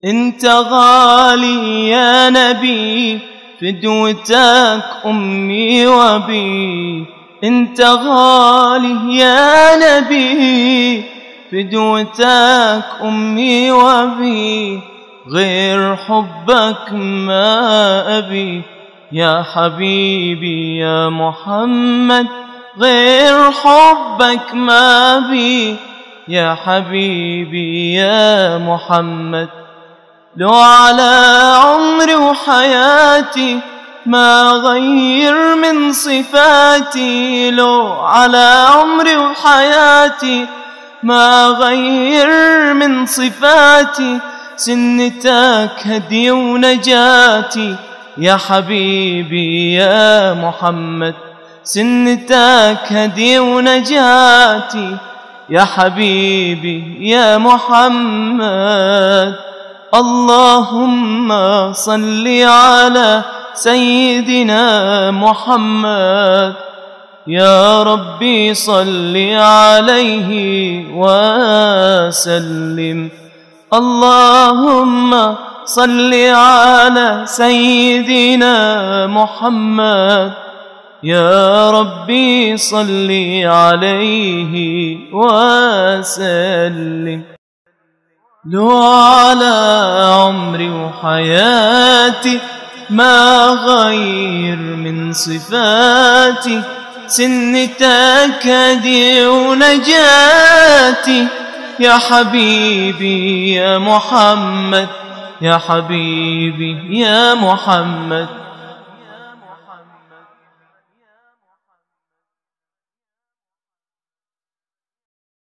انت غالي يا نبي، فدوتك أمي وبي. انت غالي يا نبي، فدوتك أمي وبي. غير حبك ما أبي يا حبيبي يا محمد، غير حبك ما بي يا حبيبي يا محمد. لو على عمري وحياتي ما غير من صفاتي، لو على عمري وحياتي ما غير من صفاتي. سنتك هدي ونجاتي يا حبيبي يا محمد، سنتك هدي ونجاتي يا حبيبي يا محمد. اللهم صل على سيدنا محمد، يا ربي صل عليه وسلم. اللهم صل على سيدنا محمد، يا ربي صل عليه وسلم. لو على عمري وحياتي ما غير من صفاتي، سنتك هدي ونجاتي يا حبيبي يا محمد، يا حبيبي يا محمد.